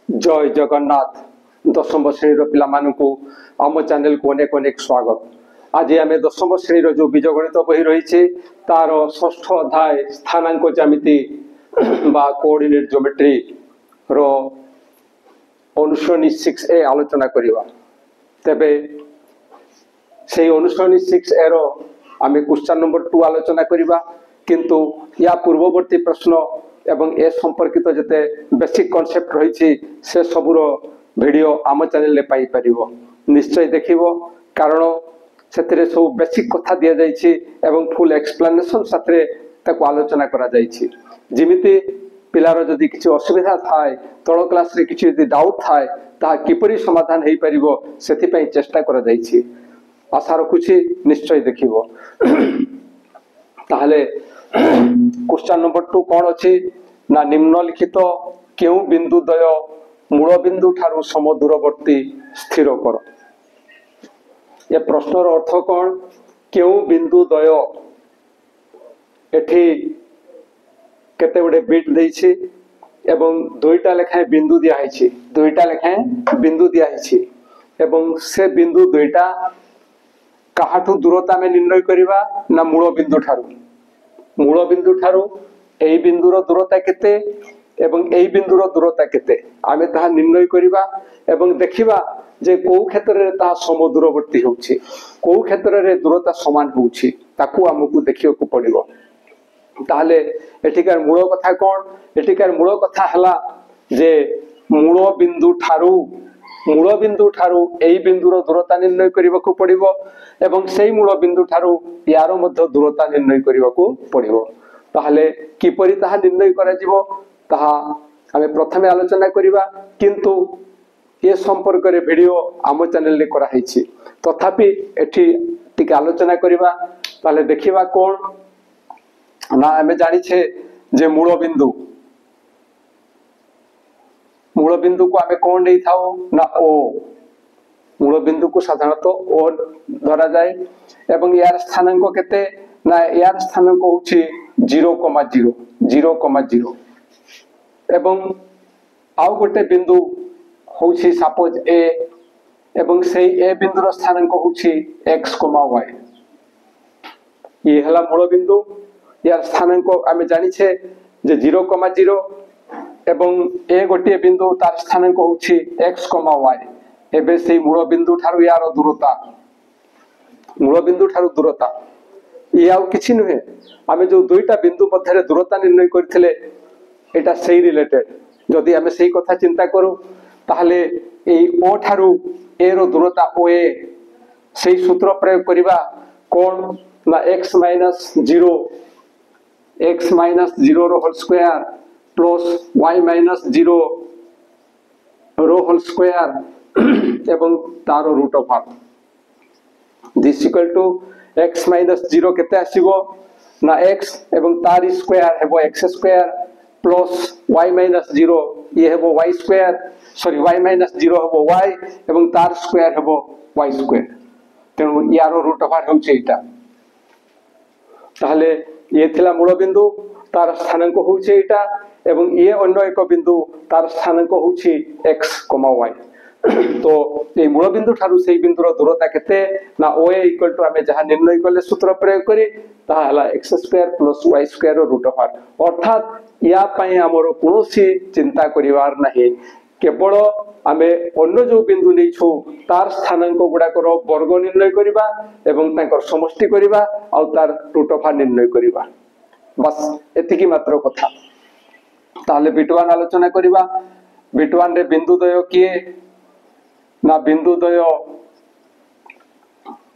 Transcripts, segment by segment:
जय जगन्नाथ दशम श्रेणी पिला आम चैनल को अनेक अनेक स्वागत। आज आम दशम श्रेणी जो बीजगणित बही रही तार षष्ठ अध्याय स्थानांक ज्यामिति बा कोऑर्डिनेट ज्योमेट्री रो अनुश्रेणी 6A आलोचना करिवा। तेबे से अनुश्रेणी 6A रो आम क्वेश्चन नंबर 2 आलोचना करिवा, किंतु या पूर्ववर्ती प्रश्न एवं ए संपर्कित जते बेसिक कॉन्सेप्ट रही से सबूर वीडियो आम चैनल पाई परिवो। निश्चय देखिवो, कारण से सब बेसिक कथा दिया जाइछि एवं फुल एक्सप्लेनेशन साथरे ताको आलोचना करा जाइछि। जिमिति पिलार जदि किछि असुविधा थाए, तळ क्लास रे किछि जदि डाउट थाए, ता किपरि समाधान हेई परिवो सेति पई चेष्टा करा जाइछि। आशा रखुछि निश्चय देखिवो। ताहले क्वेश्चन नंबर 2 कौन अच्छी ना, निम्नलिखित क्यों बिंदु द्वय मूल बिंदु ठारू समदूरवर्ती स्थिर कर। ये प्रश्नर अर्थ कौन? क्यों बिंदु द्वय एठी केते गुडे बिट देछि एवं दुईटा लेखाए बिंदु दिया है, दुईटा लेखाए बिंदु दिया है एवं से बिंदु दुईटा काहाठू दूरता में निर्णय करिवा ना मूल बिंदु ठारू। मूल बिंदु ठारू एई बिंदुर दूरता केते एवं एई बिंदुर दूरता केते आमे ताहा निर्णय करिवा एवं देखिबा जे को क्षेत्र रे ताहा समदूरवर्ती होउछि, को क्षेत्र रे दूरता समान होउछि, ताकू हमकु देखियो को पड़िबो। ताहले एठिकार मूल कथा कोन? एठिकार मूल कथा हला जे मूल बिंदु ठारू एई बिंदुर दूरता निर्णय करिबाकू पड़िबो एवं सेई मूल बिंदु ठारू यारो मध्य दूरता निर्णय करिबाकू पड़िबो। ताहले किपरि ताहा निर्णय करा जिवो ताहा आमे प्रथमे आलोचना करिबा, किंतु ये संपर्क रे वीडियो आम चैनल रे करा हैछि। तथापि एठी टिके आलोचना करिबा। ताहले देखिबा कोन ना, आमे जानि छे जे मूल बिंदु को आमे कोन नै थाओ ना ओ। मूल बिंदु को साधारणतः ओ धरा जाए एवं यार स्थानांक केते ना, यार स्थानांक होछि 0,0 एवं आउ गोटे बिंदु होछि सपोज ए एवं से ए बिंदुर स्थानांक होछि x, y। ये हला मूल बिंदु। यार स्थानांक आमे जानि छे जे 0,0 एवं ए गोटे बिंदु तार स्थानांक होछि x, y। एबे से मूल बिंदु ठारू यार दूरता, मूल बिंदु ठारू दूरता ये आउ किछि नुहे। आमे जो दुईटा बिंदु मध्य दूरता निर्णय करथिले एटा सेही रिलेटेड। जदि आमे सेही कथा चिंता करू ताहले एई ओ ठारू ए रो दूरता ओ ए, सेही सूत्र प्रयोग करिबा कोन ना x - 0 रो होल स्क्वायर प्लस y - 0 रो होल स्क्वायर एवं तारो root of r। This equal to x - 0 केते आसीबो ना x एवं तार स्क्वायर हेबो x स्क्वायर प्लस y - 0 ये हेबो y स्क्वायर, सॉरी y - 0 हेबो y एवं तार स्क्वायर हेबो y स्क्वायर। तेनु यारो रूट ऑफ r होउछि एटा। ताहले ये थिला मूल बिंदु, तार स्थानांक होउछि एटा एवं ये अन्य एक बिंदु तार स्थानांक होउछि x, y। तो ये मूल बिंदु ठारू सेही बिंदुर दूरता केते ना OA इक्वल टू आमे जहा निर्णय करले सूत्र प्रयोग करी ताहा हला x square plus y square रो रूट ऑफ r। अर्थात या पई हमरो कोनोसी चिंता करिवार नाही, केवल आमे अन्य जो बिंदु नै छु तार स्थानांक गुडाकर वर्ग निर्णय करिबा एवं ताकर समष्टि करिबा आ तार रूट ऑफ r निर्णय करिबा। बस एतिकी मात्र कथा। ताहले बिटवान आलोचना करिबा। बिटवान रे बिंदु द्वय किए ना, बिंदु द्वय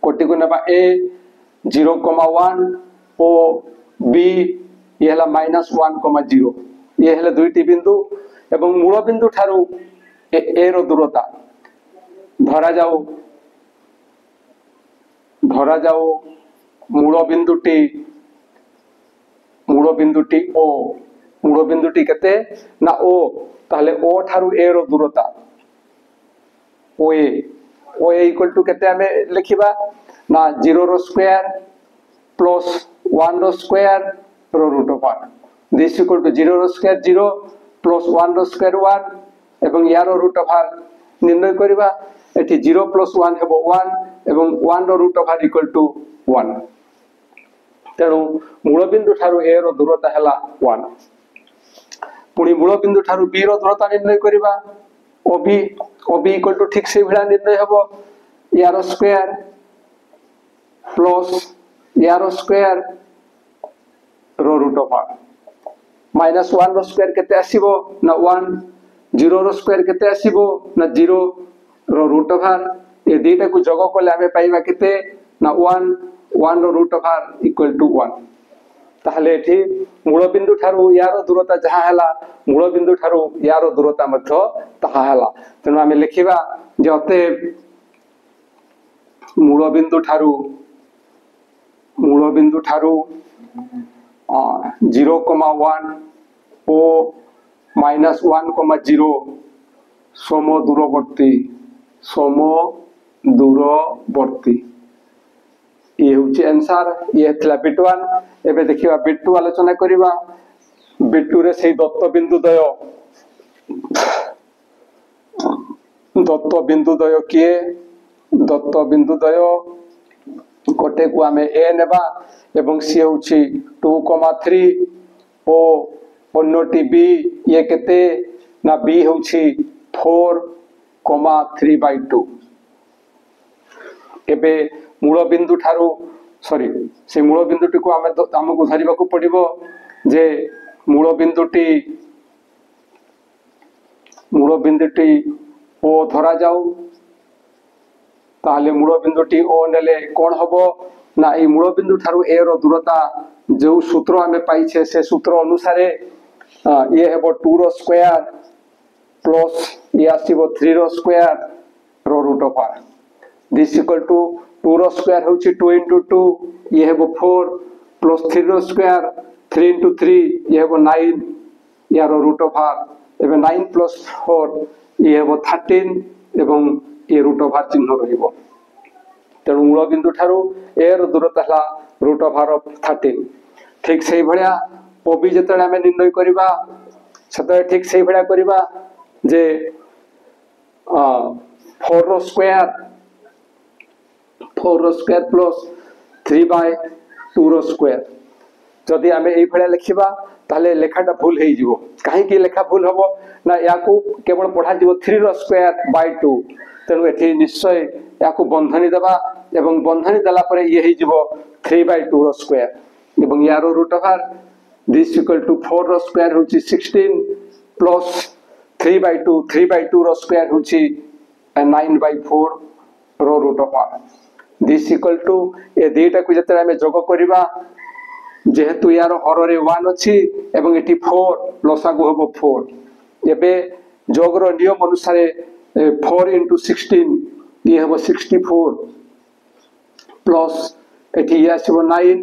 कोटि को नेबा a 0,1 ओ b ये हला -1,0 ये हला दुईटी बिंदु एवं मूल बिंदु ठारू ए रो दूरता धरा जाओ मूल बिंदुटी ओ, मूल बिंदुटी केते ना ओ। ताहले ओ ठारू ए रो दूरता OA इक्वल टू केते आमे लिखिबा ना 0 रो स्क्वायर प्लस 1 रो स्क्वायर रो root of r। This equal to 0 रो स्क्वायर 0 प्लस 1 रो स्क्वायर 1 एवं यार रूट ओवर निर्णय करबा एठी 0 + 1 हेबो 1 एवं 1 रो रूट ओवर इक्वल टू 1 तेणु मूल बिंदु ठारू ए रो दूरता हैला 1 पुणी मूल बिंदु ठारू बी रो दूरता निर्णय करबा ओबी इक्वल टू ठीक से भिड़ा निर्णय हेबो यार स्क्वायर प्लस यार स्क्वायर रो रूट ओवर -1 रो स्क्वायर केते आसीबो ना 1 0 रो स्क्वायर केते आसीबो ना 0 रो रूट ओवर ए दुईटा को जोग कले आमे पाइबा केते ना 1 रो रूट ओवर इक्वल टू 1 ताहले एठी मूल बिंदु ठारू यार दूरता जहा हला मूल बिंदु ठारू यार दूरता मध्य ताहा हला तेनु आमे लिखिबा जे अतएव मूल बिंदु ठारू 0,1 ओ -1,0 समदूरवर्ती ये होची आंसर ये थला बिट 1 एबे देखिबा बिट 2 आलोचना करिबा बिट 2 रे सेही दत्त बिंदुद्वय किए दत्त बिंदुद्वय कोटे को आमे ए नेबा एवं सी होची 2,3 ओ अन्नटी बी ये केते ना बी होची 4,3/2 एबे मूल बिंदु ठारू सॉरी से मूल बिंदुटी को आमे हमकु धरिबा को पड़िबो जे मूल बिंदुटी ओ धरा जाऊ ताले मूल बिंदुटी ओ नेले कोन हबो ना ए मूल बिंदु ठारू ए रो दूरता जो सूत्र आमे पाइछे से सूत्र अनुसार ये हेबो 2 रो स्क्वायर प्लस ये आसीबो 3 रो स्क्वायर रो root over this equal to 2 रो स्क्वायर होची 2 * 2 ये हेबो 4 प्लस 3 रो स्क्वायर 3 * 3 ये हेबो 9 यारो रूट ओवर एबे 9 + 4 ये हेबो 13 एवं ये रूट ओवर चिन्ह रहिबो तेणु मूल बिंदु ठारू ए रो दूरता हला रूट ओवर ऑफ 13 ठीक सेही भलिया ओबी जतले हमें निर्णय करिबा सतले ठीक सेही भलिया करिबा जे 4 रो स्क्वायर प्लस 3/2 रो स्क्वायर जदि आमे एई भलिया लिखिबा ताले लेखाटा भूल हेई जिवो काहे कि लेखा भूल हबो ना याकू केवल पढ़ा जिवो 3 रो स्क्वायर बाय 2 तेणु एठी निश्चय याकू बंधनी देबा एवं बंधनी देला परे ये हेई जिवो 3/2 रो स्क्वायर एवं यारो root over this equal to 4 रो स्क्वायर होची 16 प्लस 3/2 रो स्क्वायर होची 9/4 रो root over this equal to ए दुईटा को जतले हमें जोग करिबा जेहेतु यार हर रे 1 अछि एवं एठी 4 लसागु हबो 4 एबे जोग रो नियम अनुसार 4 * 16 ये हबो 64 प्लस एठी ये आसीबो 9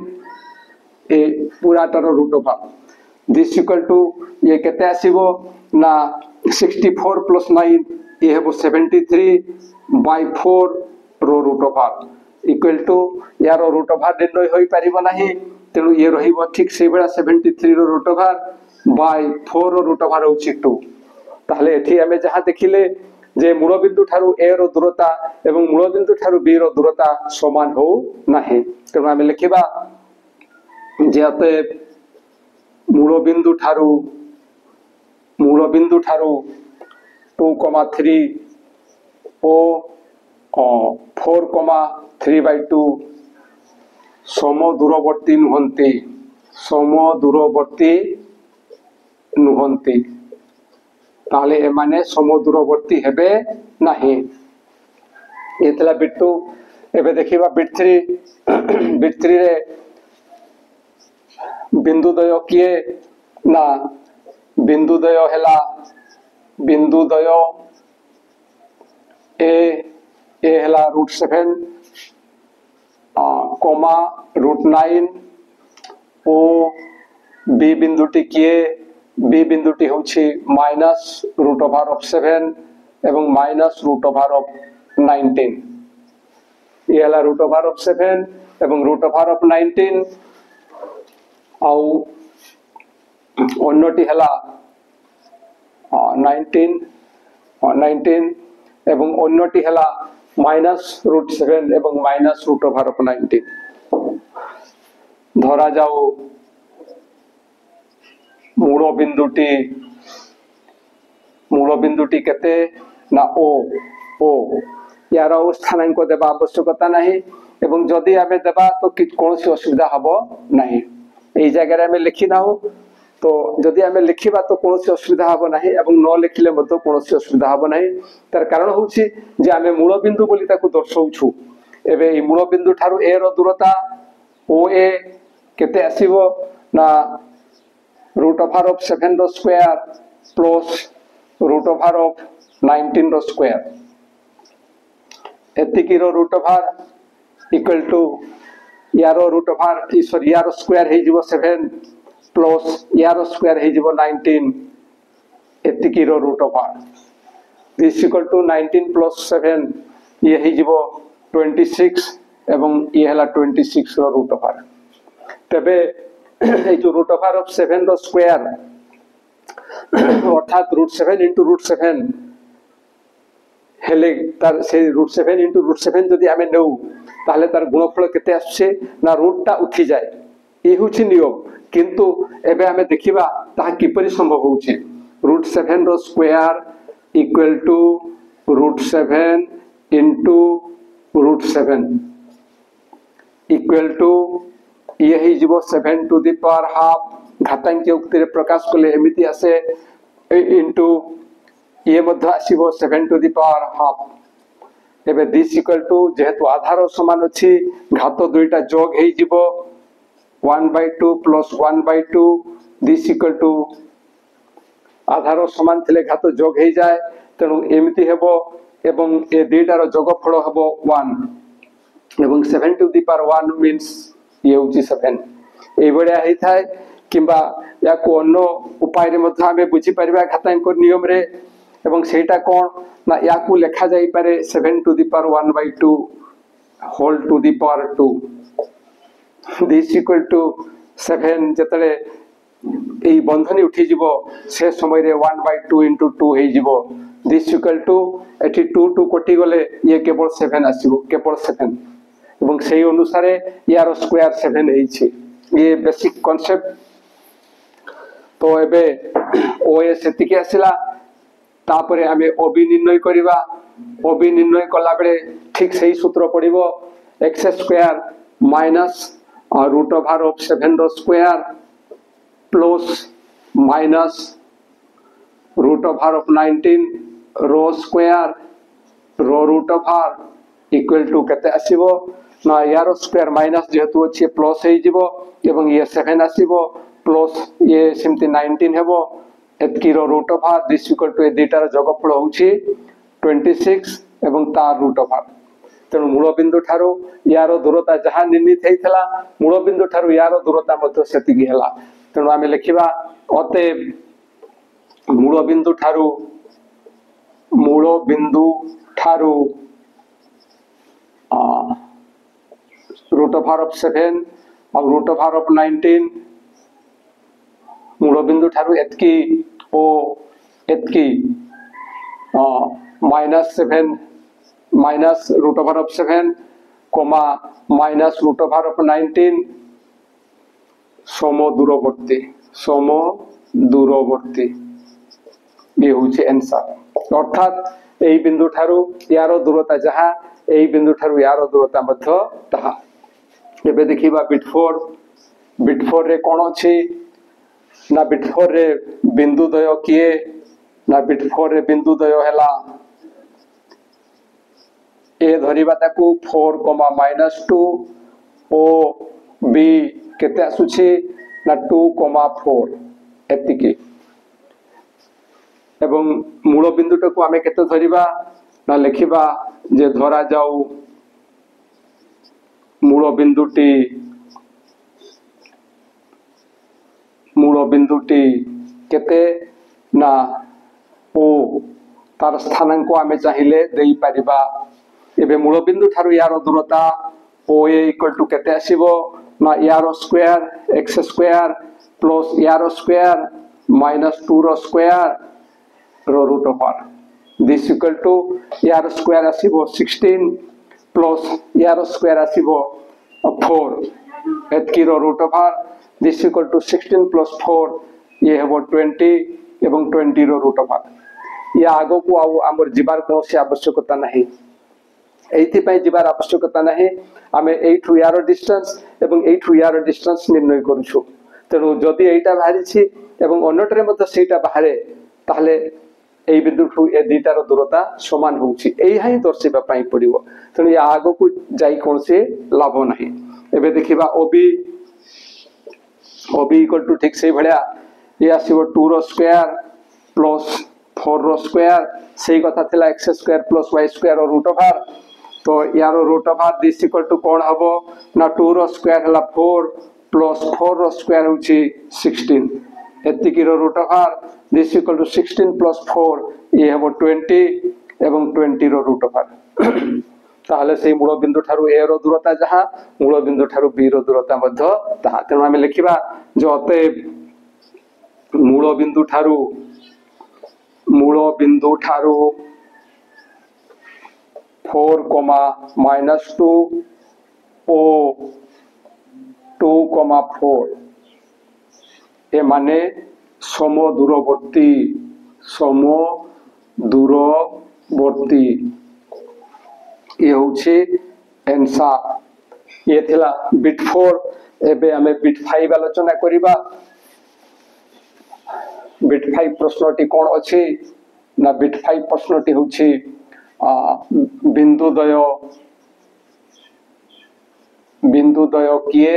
ए पूरा तर root over this equal to ये केते आसीबो ना 64 + 9 ये हबो 73/4 रो रूट ओवर इक्वल टू यार रूट ओवर निर्णय होई परिबो नाही तेनु ये रहिबो ठीक से बेला 73 रो रूट ओवर बाय 4 रो रूट ओवर होची 2 ताहले एठी हमें जहां देखिले जे मूल बिंदु ठारू ए रो दूरता एवं मूल बिंदु ठारू बी रो दूरता समान हो नाही तेनु हमें लिखिबा जे अतएव मूल बिंदु ठारू 2,3 ओ 4,3/2 समदूरवर्ती नुहंती ताले एमाने समदूरवर्ती हेबे नाही एतला बिट 2 एबे देखिबा बिट 3 रे बिंदुद्वय किए ना बिंदुद्वय हेला बिंदुद्वय ए हेला √7 कोमा √9 ओ बी बिंदुटी किए बी बिंदुटी होची -√7 एवं -√19 ये हला √7 एवं √19 आउ अन्नटी हला 19 19 एवं अन्यटी हैला -√7 एवं -√19 धरा जाओ मूल बिंदुटी केते ना ओ यार स्थानांक देवा आवश्यकता नहीं एवं जदि आमे देबा तो कौन सी असुविधा हबो नहीं एई जगह रे आमे लिखि ना हो तो जदि आमे लिखिबा तो कौन सी असुविधा हबो नहीं एवं न लिखिले मतो कौन सी असुविधा हबो नहीं तार कारण होउछि जे आमे मूल बिंदु बोली ताकू दर्शाउछु एबे ई मूल बिंदु ठारू ए रो दूरता ओ ए केते आसीबो ना √7 रो स्क्वायर प्लस √19 रो स्क्वायर एतिकी रो √, इक्वल टू यारो √, सॉरी यारो स्क्वायर हे जिवो 7 प्लस यारो स्क्वायर हे जिवो 19 एतिकी रो √, दिस इक्वल टू 19 प्लस 7 ये हे जिवो 26 एवं ये हला 26 रो √। तबे ए जो √7 रो स्क्वायर अर्थात √7 * √7 हेले तार से √7 * √7 जदि आमे नउ ताहले तार गुणफल केते आछे ना रूटटा उठी जाय ए होछि नियम किंतु एबे आमे देखिबा ता किपरि संभव होछि √7 रो square equal to √7 * √7 equal to ये ही जीवो 7 टू द पावर हाफ घातांक उक्ति रे प्रकाश कले एमिति आसे इनटू ये मध्य आसीबो 7 टू द पावर हाफ एबे दिस इक्वल टू जेहेतु आधार समान अछि घात दुईटा जोग हे जीवो 1/2 प्लस 1/2 दिस इक्वल टू आधार समान थिले घात जोग हे जाय तेनु एमिति हेबो एवं ए दुईटार जोगफल हेबो 1 एवं 7 टू द पावर 1 मींस ये होची 7 ए बडा हे थाय किबा या को अन्य उपाय रे मध्य हमें बुझी परिबा घातांक नियम रे एवं सेटा कोन ना या को लेखा जाई पारे 7 to the power 1/2 whole to the power 2 this equal to 7 जतले ए बंधनी उठी जिवो से समय रे 1/2 * 2 हे जिवो दिस इक्वल टू एठी 2 2 कोटी गले ये केवल 7 आसीबो केवल 7 एवं सेही अनुसार यार स्क्वायर 7 हेछि ये बेसिक कांसेप्ट तो एबे ओए सेतिके आसिला तापरे हमें ओबी निर्णय करिबा ओबी निर्णय कला बेले ठीक सही सूत्र पड़िबो x² माइनस √7 रो स्क्वायर प्लस माइनस √19 रो स्क्वायर रो √, इक्वल टू केते आसीबो ना यार स्क्वायर माइनस जेहेतु अछि प्लस हे जिवो एवं ये 7 आसीबो प्लस ये सिमती 19 हेबो एतकी रो √, दिस इक्वल टू ए दुईटार जोगफल होछि 26 एवं तार √। तेणु मूल बिंदु ठारू यार दूरता जहां निर्णीत हेइथला मूल बिंदु ठारू यार दूरता मध्य सेतिकी हेला तेणु आमे लिखिबा अतएव मूल बिंदु ठारू √7 और √19 मूल बिंदु ठारू एतकी ओ एतकी -7 माइनस √7 कोमा माइनस √19 सम दूरवर्ती ये होछि आंसर अर्थात एई बिंदु ठारू यार दूरता जहा एई बिंदु ठारू यार दूरता मध्य ताहा एबे देखिबा बिट 4 रे कोन अछि ना बिट 4 रे बिंदु दय किए ना बिट 4 रे बिंदु दय हैला ए धरिबा ताकू 4, -2 ओ बी केते आसुछि ना 2, 4 एतिकी एवं मूल बिंदुटा को आमे केते धरिबा ना लिखिबा जे धरा जाऊ मूल बिंदुटी केते ना ओ तार स्थानांक आमे चाहिले देई परिबा एबे मूल बिंदु ठारू यार दूरता ओ ए इक्वल टू केते आसीबो ना यार स्क्वायर x² प्लस यार स्क्वायर -2 रो स्क्वायर रो √। दिस इक्वल टू यार स्क्वायर आसीबो 16 प्लस यार स्क्वायर आसीबो 4 एतकी रो root over this equal to 16 plus 4 ये हेबो 20 एवं 20 रो रूट ओवर या आगो को आमर जीवार कोनोसी आवश्यकता नहीं एथि पय जीवार आवश्यकता नहीं आमे एठु यार डिस्टेंस एवं एठु यार डिस्टेंस निर्णय करूछु तेणु जदि एटा बाहरी छी एवं अन्यटरे मते सेटा बाहरे ताहले एई बिंदुठु ए दुईटार दूरता समान होउछि एई हाई दर्शिबा पय पड़िबो तेणु या आगो को जाई कोनसे लाभ नहीं एबे देखिबा ओबी इक्वल टू ठीक से भलिया ये आसीबो 2 रो स्क्वायर प्लस 4 रो स्क्वायर सेही कथा थिला x square plus y square और रूट ओवर तो यार root over this equal to कोन हबो ना 2 रो स्क्वायर हला 4 प्लस 4 रो स्क्वायर होची 16 एतिकी रो root over this equal to 16 plus 4 ये हबो 20 एवं 20 रो रूट ओवर ताहले से मूल बिंदु ठारू ए रो दूरता जहा मूल बिंदु ठारू बी रो दूरता मध्य ताहा तेणु आमे लिखिबा जो अतएव मूल बिंदु ठारू 4, -2 ओ 2, 4 ए माने सम दूरवर्ती ये होछि आंसर ये थिला बिट 4 एबे हमें बिट 5 आलोचना करिबा बिट 5 प्रश्नटी कोन अछि ना बिट 5 प्रश्नटी होछि बिंदुद्वय किए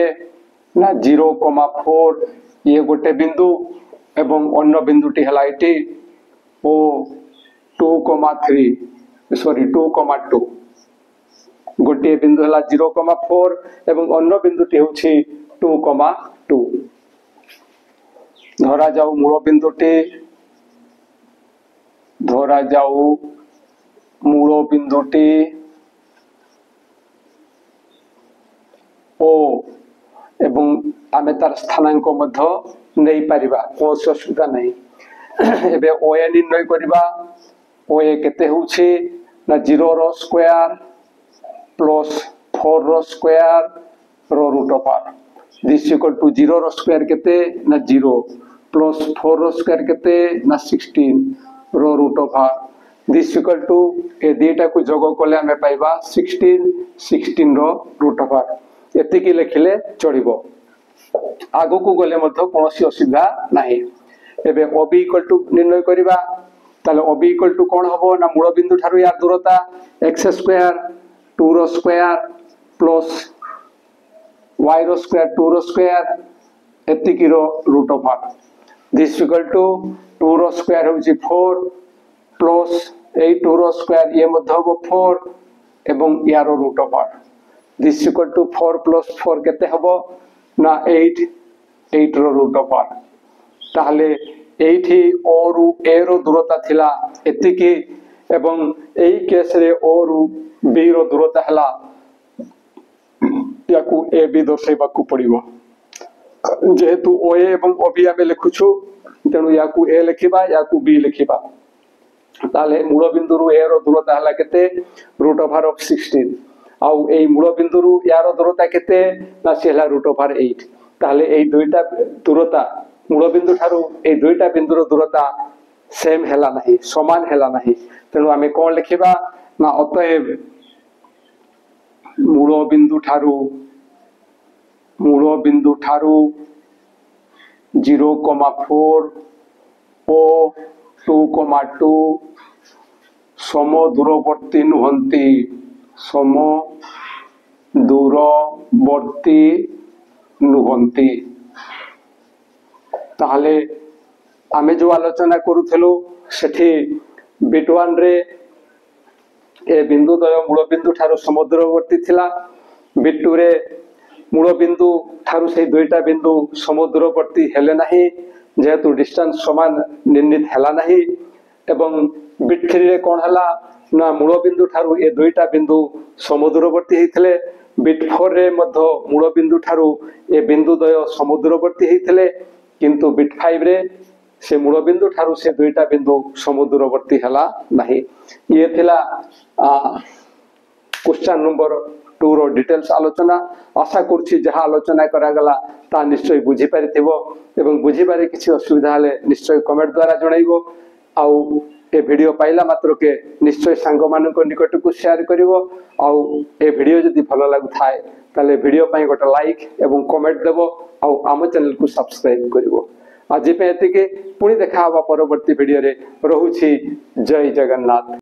ना 0,4 ये गोटे बिंदु एवं अन्य बिंदुटी हला इटी ओ 2,2 गोटे बिंदु हला 0,4 एवं अन्य बिंदुटी होछि 2,2 धरा जाऊ मूल बिंदुटी ओ एवं आमे तार स्थानांक मध्य नहीं पारिबा कोन असुविधा नहीं एबे ओ ए निर्णय करिबा ओ ए केते होछि ना 0 रो स्क्वायर प्लस 4 रो स्क्वायर रो root over this equal to 0 रो स्क्वायर केते ना 0 प्लस 4 रो स्क्वायर केते ना 16 रो root over this equal to ए डेटा को जोग कले हमें पाइबा 16 रो रूट ओवर एतिकी लिखिले चढ़िबो आगो को गले मध्य कोनोसी असुविधा नाही एबे ओबी इक्वल टू निर्णय करिबा ताले ओबी इक्वल टू कोन हबो ना मूल बिंदु ठारू यार दूरता x स्क्वायर 2 रो स्क्वायर प्लस y रो स्क्वायर 2 रो स्क्वायर एतिकी रो root over this equal to 2 रो स्क्वायर होची 4 प्लस 8 2 रो स्क्वायर ये मध्य हबो 4 एवं यार root over this equal to 4 plus 4 केते हबो ना 8 रो रूट ओवर ताहले एठी ओ रु ए रो दूरता थिला एतिकी एवं एई केस रे ओ रु बी रो दूरता हला याकू ए बी दर्शाइबा को पड़िबो जेहेतु ओ ए एवं ओ बी आमे लिखुछु तेनु याकू ए लिखिबा याकू बी लिखिबा ताले मूल बिंदु रु ए रो दूरता हला केते रूट ओवर ऑफ 16 आउ एई मूल बिंदु रु यार दूरता केते ना सेला रूट ओवर 8 ताले एई दुईटा दूरता मूल बिंदु ठारू ए दुईटा बिंदुर दूरता सेम हेला नहीं समान हेला नहीं तेणु आमे कोन लिखिबा ना अतएव मूल बिंदु ठारू 0,4 ओ 2,2 सम दूरवर्ती नुहंती ताहले आमे जो आलोचना करूथेलो सेठी बिट 1 रे ए बिंदुद्वय मूल बिंदु ठारू समुद्रवर्ती थिला बिट 2 रे मूल बिंदु ठारू से दुईटा बिंदु समुद्रवर्ती हेले नाही जेहेतु डिस्टेंस समान निर्णीत हेला नाही एवं बिट 3 रे कोन हला ना मूल बिंदु ठारू ए दुईटा बिंदु समुद्रवर्ती हेथिले बिट 4 रे मध्य मूल बिंदु ठारू ए बिंदुद्वय समुद्रवर्ती हेथिले किंतु बिट 5 रे से मूलबिंदु ठारू से दुईटा बिंदु समुद्रवर्ती हैला नहीं। ये थिला क्वेश्चन नंबर 2 रो डिटेल्स आलोचना। आशा करछि जहा आलोचना करा गला ता निश्चय बुझी पारिथिबो एवं बुझी पारे किछि असुविधा हले निश्चय कमेंट द्वारा जणाइबो। आउ ए वीडियो पाइला मात्र के निश्चय सांग मानको निकट को शेयर करिवो। आउ ए वीडियो जदि भलो लागु थाए ताले वीडियो पई गोटे लाइक एवं कमेंट देबो। आउ आम चैनल को सब्सक्राइब करिवो। आज पे एतिके पुणी देखा हवा परवर्ती वीडियो रे। रहुछि जय जगन्नाथ।